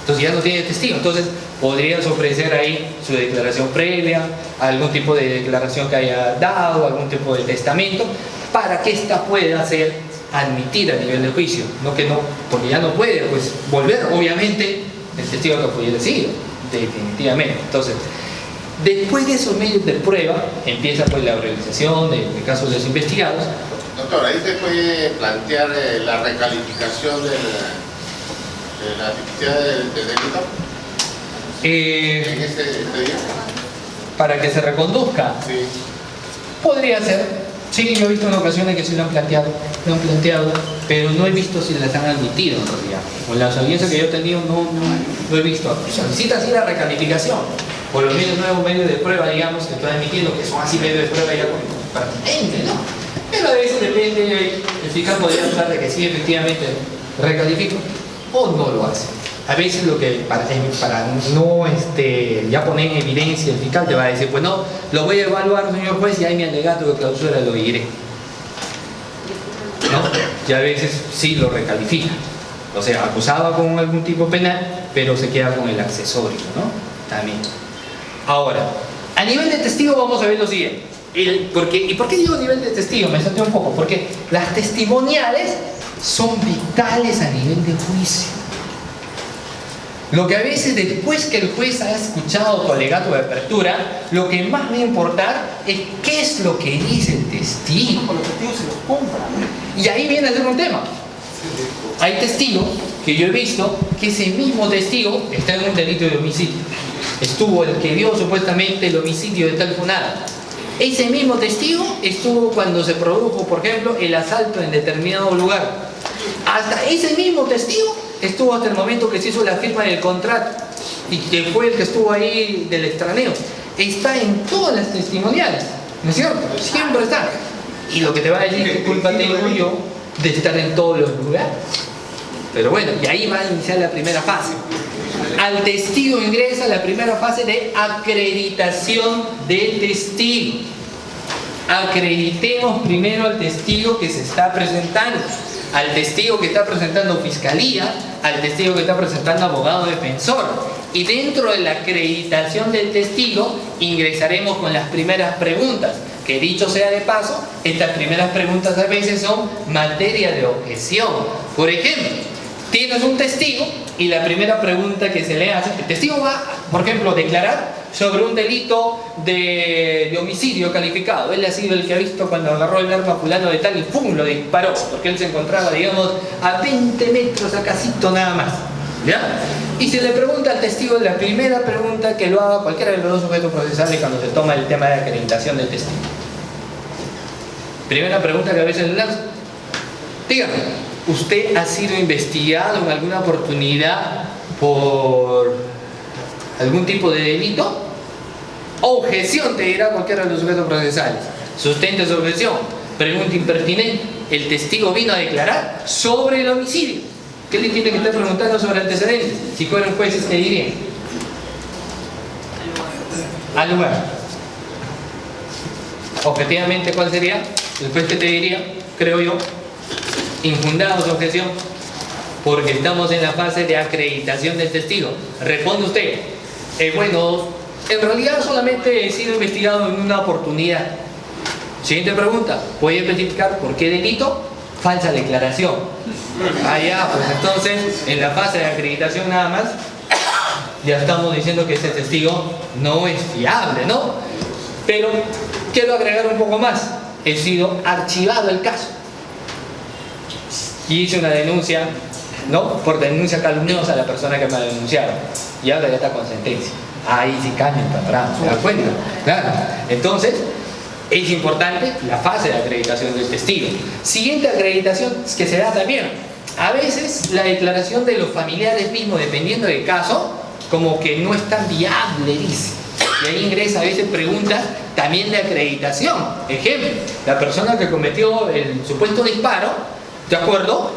entonces ya no tiene testigo, entonces podrías ofrecer ahí su declaración previa, algún tipo de declaración que haya dado, algún tipo de testamento, para que ésta pueda ser admitida a nivel de juicio, no que no, porque ya no puede pues volver, obviamente, el testigo que fue elegido, definitivamente. Entonces, después de esos medios de prueba, empieza pues la realización de casos de los investigados. Doctor, ahí se puede plantear la recalificación de la tipicidad del delito. En ese día. Para que se reconduzca. Sí. Podría ser. Sí, yo he visto en ocasiones que sí lo han planteado, pero no he visto si las han admitido en realidad. Con las audiencias que yo he tenido no he visto. Solicita así la recalificación. Por los medios nuevos, medios de prueba, digamos, que estoy admitiendo que son así medios de prueba ya pertinentes, ¿no? Pero a veces depende, el fiscal podría usar de que sí, efectivamente, recalifico o no lo hace. A veces lo que, para no ya poner en evidencia, el fiscal te va a decir, pues no, lo voy a evaluar, señor juez, y ahí mi alegato de clausura lo diré. ¿No? Y a veces sí lo recalifica. O sea, acusado con algún tipo penal, pero se queda con el accesorio, ¿no? También. Ahora, a nivel de testigo vamos a ver lo siguiente. ¿Y por qué digo nivel de testigo? Me salté un poco. Porque las testimoniales son vitales a nivel de juicio. Lo que a veces después que el juez ha escuchado tu alegato de apertura, lo que más va a importar es qué es lo que dice el testigo. Con los testigos se los compran. Y ahí viene a ser un tema. Hay testigos que yo he visto que ese mismo testigo está en un delito de homicidio. Estuvo el que vio supuestamente el homicidio de tal funada. Ese mismo testigo estuvo cuando se produjo, por ejemplo, el asalto en determinado lugar. Hasta ese mismo testigo estuvo hasta el momento que se hizo la firma del contrato y que fue el que estuvo ahí del extraneo. Está en todas las testimoniales, ¿no es cierto? Siempre está. Y lo que te va a decir es que culpa tengo yo de estar en todos los lugares. Pero bueno, y ahí va a iniciar la primera fase. Al testigo ingresa la primera fase de acreditación del testigo. Acreditemos primero al testigo que se está presentando, al testigo que está presentando fiscalía, al testigo que está presentando abogado defensor. Y dentro de la acreditación del testigo ingresaremos con las primeras preguntas, que dicho sea de paso, estas primeras preguntas a veces son materia de objeción. Por ejemplo, tienes un testigo y la primera pregunta que se le hace, el testigo va, por ejemplo, a declarar sobre un delito de homicidio calificado. Él ha sido el que ha visto cuando agarró el arma fulano de tal y ¡pum! Lo disparó, porque él se encontraba, digamos, a 20 metros, a casito nada más. ¿Ya? Y se le pregunta al testigo, la primera pregunta que lo haga cualquiera de los dos sujetos procesales cuando se toma el tema de acreditación del testigo. Primera pregunta que a veces le lanza. Dígame, ¿usted ha sido investigado en alguna oportunidad por algún tipo de delito? Objeción, te dirá cualquiera de los sujetos procesales. Sustente su objeción. Pregunta impertinente. El testigo vino a declarar sobre el homicidio. ¿Qué le tiene que estar preguntando sobre antecedentes? Si fueran jueces, ¿qué dirían? Al lugar. Objetivamente, ¿cuál sería? El juez que te diría, creo yo, infundada su objeción, porque estamos en la fase de acreditación del testigo. Responde usted, bueno, en realidad solamente he sido investigado en una oportunidad. Siguiente pregunta, ¿puede especificar por qué delito? Falsa declaración. Ya, pues entonces, en la fase de acreditación nada más, ya estamos diciendo que ese testigo no es fiable, ¿no? Pero quiero agregar un poco más. He sido archivado el caso. Y hice una denuncia, ¿no? Por denuncia calumniosa a la persona que me ha denunciado. Y ahora ya está con sentencia. Ahí sí cambia el panorama, ¿se da cuenta? Claro. Entonces, es importante la fase de acreditación del testigo. Siguiente acreditación que se da también. A veces la declaración de los familiares mismos, dependiendo del caso, como que no es tan viable, dice. Y ahí ingresa a veces preguntas también de acreditación. Ejemplo, la persona que cometió el supuesto disparo, ¿de acuerdo?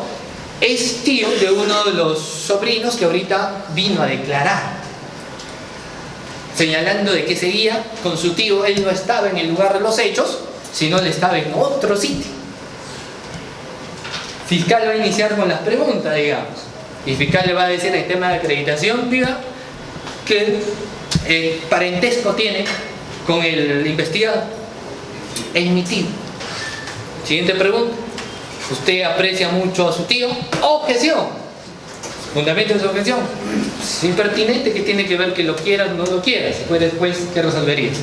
es tío de uno de los sobrinos que ahorita vino a declarar, señalando de que ese día con su tío él no estaba en el lugar de los hechos, sino él estaba en otro sitio. Fiscal va a iniciar con las preguntas, digamos, y fiscal le va a decir en el tema de acreditación, diga, que parentesco tiene con el investigado. Es mi tío. Siguiente pregunta. ¿Usted aprecia mucho a su tío? Objeción. Fundamento de su objeción. Es impertinente, que tiene que ver que lo quieras o no lo quieras. Después, ¿qué resolverías?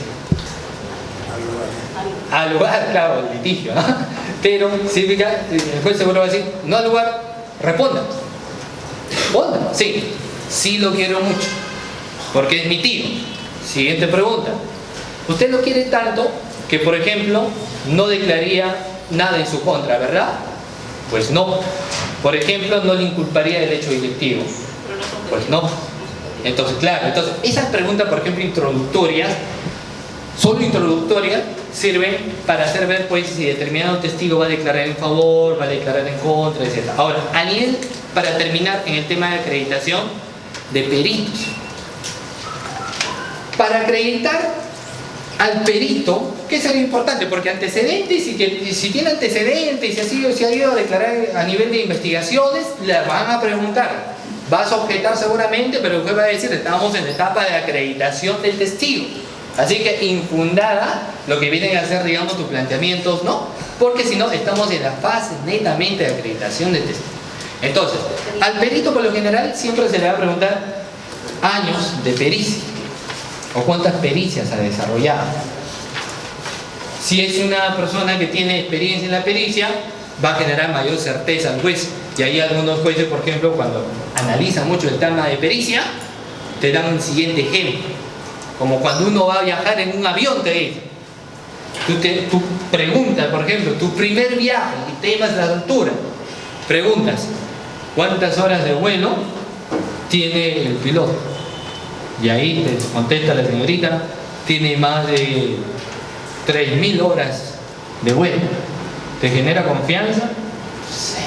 Al lugar, claro, el litigio, ¿no? Pero significa, el juez seguro va a decir, no al lugar, responda. Responda. Sí lo quiero mucho, porque es mi tío. Siguiente pregunta. Usted lo quiere tanto que, por ejemplo, no declararía nada en su contra, ¿verdad? Pues no. Por ejemplo, no le inculparía del hecho delictivo. Pues no. Entonces, claro, esas preguntas, por ejemplo, introductorias, solo introductorias, sirven para hacer ver pues si determinado testigo va a declarar en favor, va a declarar en contra, etc. Ahora, a nivel, para terminar en el tema de acreditación de peritos. Para acreditar al perito, ¿qué sería importante? Porque antecedentes, si tiene antecedentes, si ha ido a declarar a nivel de investigaciones, le van a preguntar. Vas a objetar seguramente, pero el juez va a decir, estamos en la etapa de acreditación del testigo. Así que infundada lo que vienen a hacer, digamos, tus planteamientos, ¿no? Porque si no, estamos en la fase netamente de acreditación del testigo. Entonces, al perito por lo general siempre se le va a preguntar años de pericia o cuántas pericias ha desarrollado. Si es una persona que tiene experiencia en la pericia, va a generar mayor certeza al juez. Y ahí algunos jueces, por ejemplo, cuando analizan mucho el tema de pericia, te dan un siguiente ejemplo. Como cuando uno va a viajar en un avión, te dice, tú preguntas, por ejemplo, tu primer viaje y temas de la altura, preguntas, ¿cuántas horas de vuelo tiene el piloto? Y ahí te contesta la señorita, tiene más de 3.000 horas de vuelo. ¿Te genera confianza? Sí.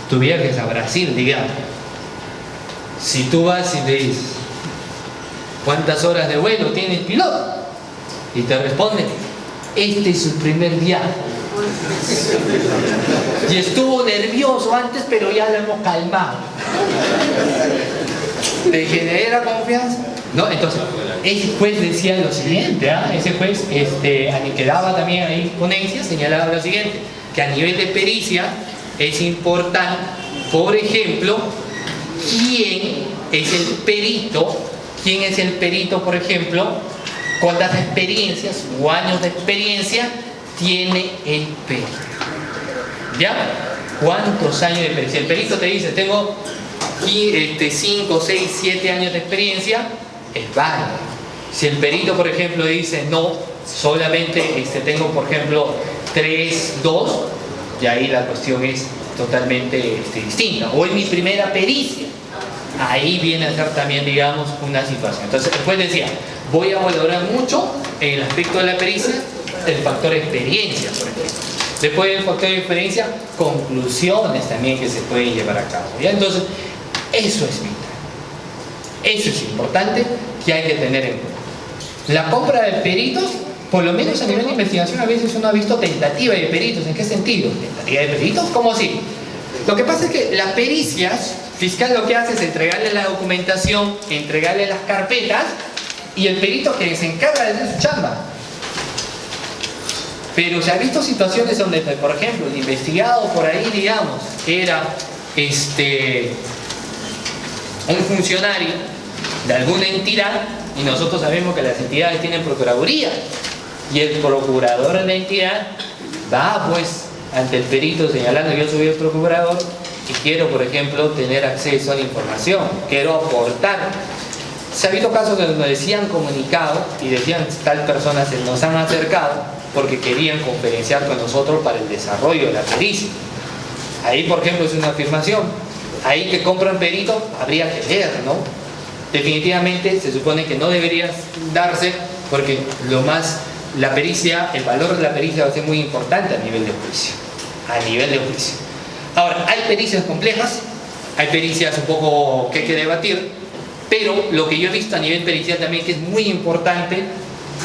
Tu viaje es a Brasil, digamos. Si tú vas y le dices, ¿cuántas horas de vuelo tiene el piloto? Y te responde, este es su primer viaje. Y estuvo nervioso antes, pero ya lo hemos calmado. ¿Te genera confianza? No, entonces, ese juez decía lo siguiente, ese juez que daba también ahí ponencia, señalaba lo siguiente, que a nivel de pericia es importante, por ejemplo, quién es el perito, por ejemplo, cuántas experiencias o años de experiencia tiene el perito. ¿Ya? ¿Cuántos años de experiencia? El perito te dice, tengo 5, 6, 7 años de experiencia, es válido. Si el perito, por ejemplo, dice, no, solamente tengo, por ejemplo, 3, 2, y ahí la cuestión es totalmente distinta. O es mi primera pericia. Ahí viene a ser también, digamos, una situación. Entonces, el juez decía, voy a valorar mucho en el aspecto de la pericia el factor experiencia, por ejemplo. Después del factor de experiencia, conclusiones también que se pueden llevar a cabo. ¿Ya? Entonces, eso es vital. Eso es importante que hay que tener en cuenta. La compra de peritos, por lo menos a nivel de investigación, a veces uno ha visto tentativa de peritos. ¿En qué sentido? ¿Tentativa de peritos? ¿Cómo así? Lo que pasa es que las pericias, fiscal lo que hace es entregarle la documentación, entregarle las carpetas, y el perito que se encarga de hacer su chamba. Pero se han visto situaciones donde, por ejemplo, el investigado por ahí, digamos, era un funcionario de alguna entidad, y nosotros sabemos que las entidades tienen procuraduría, y el procurador de la entidad va pues ante el perito señalando, yo soy el procurador y quiero, por ejemplo, tener acceso a la información, quiero aportar. Se ha habido casos donde nos decían comunicado y decían, tal persona se nos han acercado porque querían conferenciar con nosotros para el desarrollo de la pericia. Ahí, por ejemplo, es una afirmación. Ahí que compran peritos, habría que ver, ¿no? Definitivamente se supone que no debería darse porque la pericia, el valor de la pericia va a ser muy importante a nivel de juicio. A nivel de juicio. Ahora, hay pericias complejas hay pericias un poco que hay que debatir, pero lo que yo he visto a nivel pericial también que es muy importante,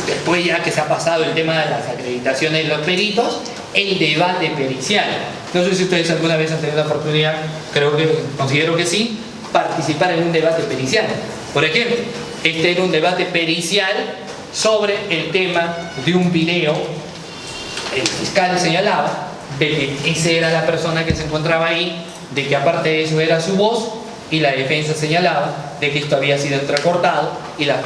después ya que se ha pasado el tema de las acreditaciones de los peritos, el debate pericial. No sé si ustedes alguna vez han tenido la oportunidad, considero que sí, participar en un debate pericial. Por ejemplo, este era un debate pericial sobre el tema de un video. El fiscal señalaba de que esa era la persona que se encontraba ahí, de que aparte de eso era su voz, y la defensa señalaba de que esto había sido entrecortado y la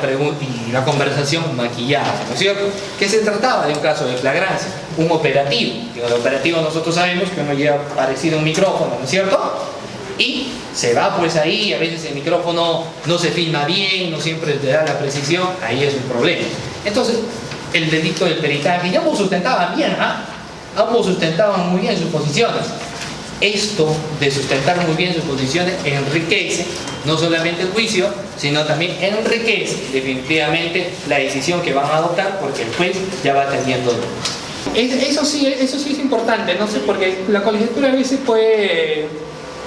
conversación maquillada, ¿no es cierto? Que se trataba de un caso de flagrancia, un operativo. En el operativo nosotros sabemos que uno lleva parecido a un micrófono, ¿no es cierto? Y se va pues ahí, a veces el micrófono no se filma bien, no siempre te da la precisión, ahí es un problema. Entonces, el delito del peritaje, y ambos sustentaban bien, ambos sustentaban muy bien sus posiciones. Esto de sustentar muy bien sus posiciones enriquece no solamente el juicio, sino también enriquece definitivamente la decisión que van a adoptar, porque el juez ya va teniendo eso sí es importante, no sé, porque la colegiatura a veces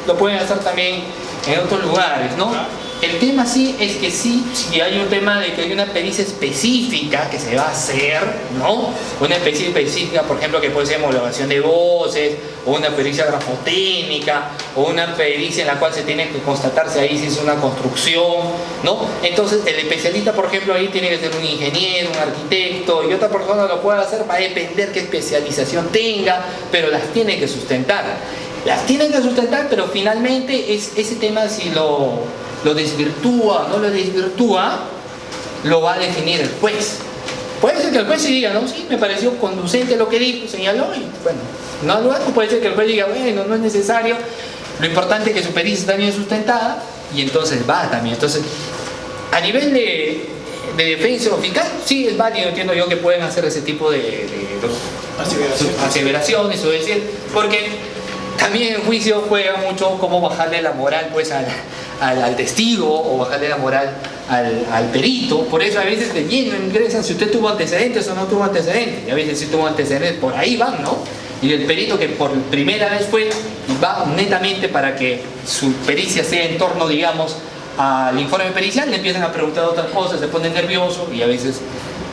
lo pueden hacer también en otros lugares, ¿no? El tema sí es que sí hay un tema de que hay una pericia específica que se va a hacer, ¿no? Una pericia específica, por ejemplo, que puede ser homologación de voces, o una pericia grafotécnica, o una pericia en la cual se tiene que constatarse ahí si es una construcción, ¿no? Entonces, el especialista, por ejemplo, ahí tiene que ser un ingeniero, un arquitecto, y otra persona lo puede hacer, va a depender qué especialización tenga, pero las tiene que sustentar. Las tienen que sustentar, pero finalmente ese tema si lo desvirtúa o no lo desvirtúa, lo va a definir el juez. Puede ser que el juez sí diga, no, sí, me pareció conducente lo que dijo, señaló, y bueno, no lo hago. Puede ser que el juez diga, bueno, no es necesario, lo importante es que su pericia está bien sustentada, y entonces va también. Entonces, a nivel de defensa o fiscal, sí es válido, entiendo yo que pueden hacer ese tipo de aseveraciones o decir, porque también el juicio juega mucho cómo bajarle la moral pues al testigo, o bajarle la moral al perito. Por eso a veces de lleno ingresan si usted tuvo antecedentes o no tuvo antecedentes, y a veces si tuvo antecedentes por ahí van, ¿no? Y el perito que por primera vez fue, va netamente para que su pericia sea en torno, digamos, al informe pericial, le empiezan a preguntar otras cosas, se pone nervioso, y a veces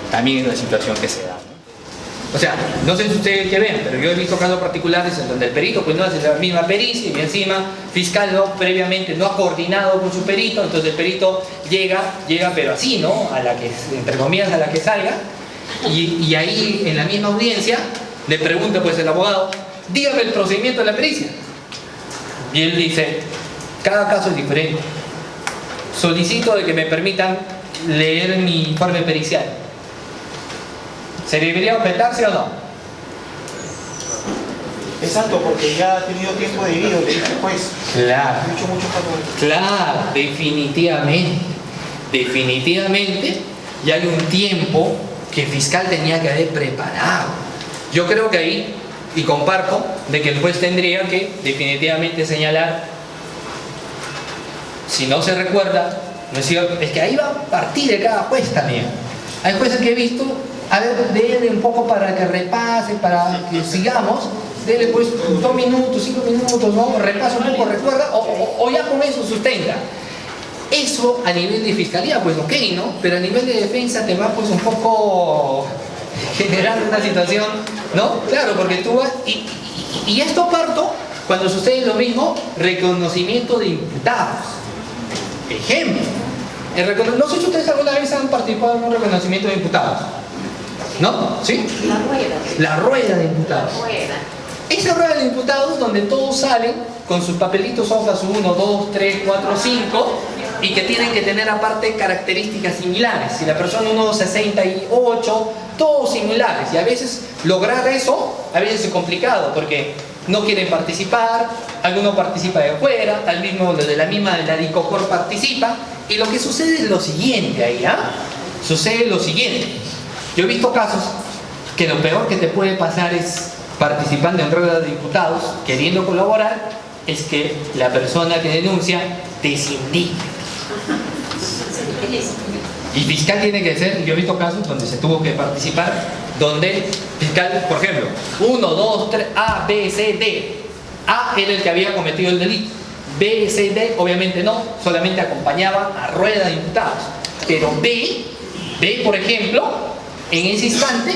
también es la situación que se da, ¿no? O sea, no sé si ustedes que ven, pero yo he visto casos particulares en donde el perito pues no hace la misma pericia, y encima fiscal previamente no ha coordinado con su perito, entonces el perito llega pero así, ¿no? A la que, entre comillas, a la que salga, y ahí en la misma audiencia le pregunta pues el abogado, dígame el procedimiento de la pericia. Y él dice, cada caso es diferente. Solicito de que me permitan leer mi informe pericial. ¿Se debería objetarse o no? Exacto, porque ya ha tenido tiempo de vida, le dice el juez. Claro. Mucho Claro, definitivamente ya hay un tiempo que el fiscal tenía que haber preparado. Yo creo que ahí, y comparto, de que el juez tendría que definitivamente señalar, si no se recuerda, ¿no es cierto? Es que ahí va a partir de cada juez también. Hay jueces que he visto, a ver, déle un poco para que repase, para que sigamos, déle pues 2 minutos, 5 minutos, ¿no? Repasa un poco, recuerda, o ya con eso sustenta. Eso a nivel de fiscalía, pues ok, ¿no? Pero a nivel de defensa te va pues un poco generando una situación, ¿no? Claro, porque tú vas, y esto parto cuando sucede lo mismo, reconocimiento de imputados. Ejemplo, no sé si ustedes alguna vez han participado en un reconocimiento de imputados. ¿No? ¿Sí? La rueda de imputados. Esa rueda de imputados donde todos salen con sus papelitos, hojas 1, 2, 3, 4, 5, y que tienen que tener aparte características similares. Si la persona 1,68, todos similares. Y a veces lograr eso, a veces es complicado porque no quieren participar, alguno participa de afuera, tal mismo de la DICOCOR participa, y lo que sucede es lo siguiente ahí, Sucede lo siguiente. Yo he visto casos que lo peor que te puede pasar es participando en ruedas de diputados, queriendo colaborar, es que la persona que denuncia te sindique. Y fiscal tiene que ser, yo he visto casos donde se tuvo que participar, donde fiscal, por ejemplo, 1, 2, 3, A, B, C, D. A era el que había cometido el delito, B, C, D, obviamente no, solamente acompañaban a rueda de imputados. Pero B, por ejemplo, en ese instante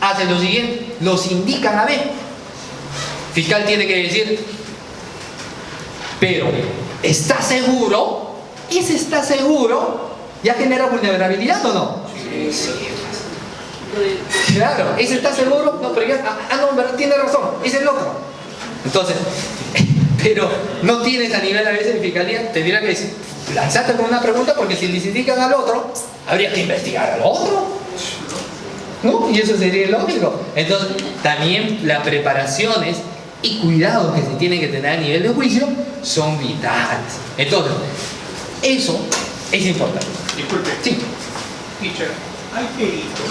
hace lo siguiente, los indican a B. Fiscal tiene que decir, pero ¿está seguro? ¿Ese está seguro? ¿Ya genera vulnerabilidad o no? Sí. Claro, ¿ese está seguro? No, pero ya, no, ¿verdad? Tiene razón, es el otro. Entonces, pero no tienes a nivel a veces de fiscalía, tendría que decir, lanzate con una pregunta, porque si le indican al otro, habría que investigar al otro, ¿no? Y eso sería lógico. Entonces, también las preparaciones y cuidados que se tienen que tener a nivel de juicio son vitales. Entonces, eso es importante. Disculpe. Sí. Teacher, hay peritos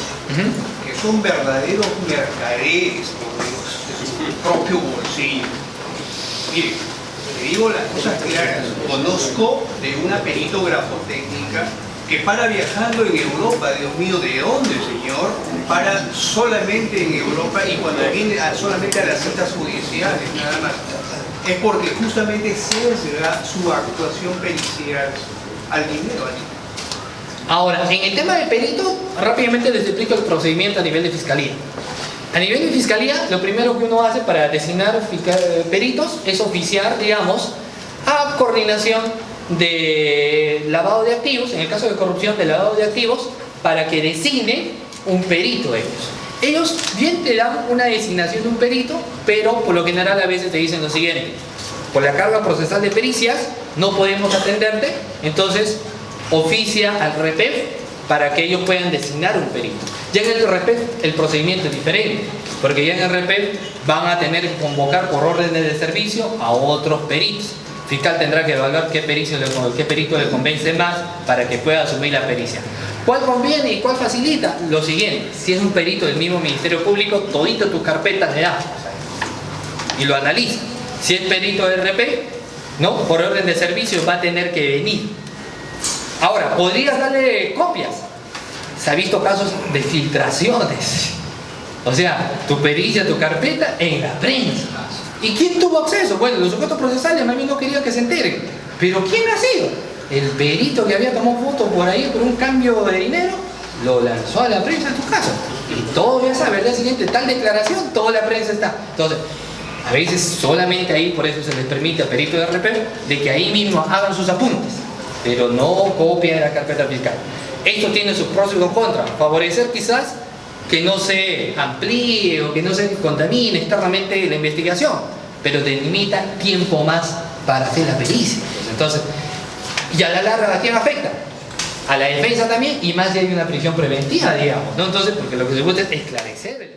que son verdaderos mercaderes de su propio bolsillo. Mire, le digo las cosas claras. Conozco de una perito grafotécnica que para viajando en Europa, Dios mío, ¿de dónde, señor? Para solamente en Europa y cuando viene solamente a las citas judiciales, nada más. Es porque justamente sesga su actuación pericial al dinero. Ahora, en el tema del perito, rápidamente les explico el procedimiento a nivel de fiscalía. A nivel de fiscalía, lo primero que uno hace para designar peritos es oficiar, digamos, a coordinación de lavado de activos, en el caso de corrupción, de lavado de activos, para que designe un perito ellos. Ellos bien te dan una designación de un perito, pero por lo general a veces te dicen lo siguiente: por la carga procesal de pericias no podemos atenderte, entonces oficia al REPEF para que ellos puedan designar un perito. Ya en el REPEF el procedimiento es diferente, porque ya en el REPEF van a tener que convocar por órdenes de servicio a otros peritos. El fiscal tendrá que evaluar qué perito le convence más para que pueda asumir la pericia. ¿Cuál conviene y cuál facilita? Lo siguiente: si es un perito del mismo Ministerio Público, todito tus carpetas le da y lo analiza. Si es perito de RP, ¿no?, por orden de servicio va a tener que venir. Ahora, ¿podrías darle copias? Se ha visto casos de filtraciones. O sea, tu pericia, tu carpeta en la prensa. ¿Y quién tuvo acceso? Bueno, los sujetos procesales a mí no querían que se enteren. ¿Pero quién ha sido? El perito que había tomado fotos por ahí por un cambio de dinero, lo lanzó a la prensa en tu caso. Y todo ya sabe, al día siguiente, tal declaración, toda la prensa está. Entonces, a veces solamente ahí, por eso se les permite a perito de RP de que ahí mismo hagan sus apuntes, pero no copien la carpeta fiscal. Esto tiene sus pros y sus contras. Favorecer quizás que no se amplíe o que no se contamine externamente la investigación, pero te limita tiempo más para hacer la pericia. Entonces, y a la larga, ¿a quién afecta? A la defensa también, y más si hay una prisión preventiva, digamos, ¿no? Entonces, porque lo que se busca es esclarecer el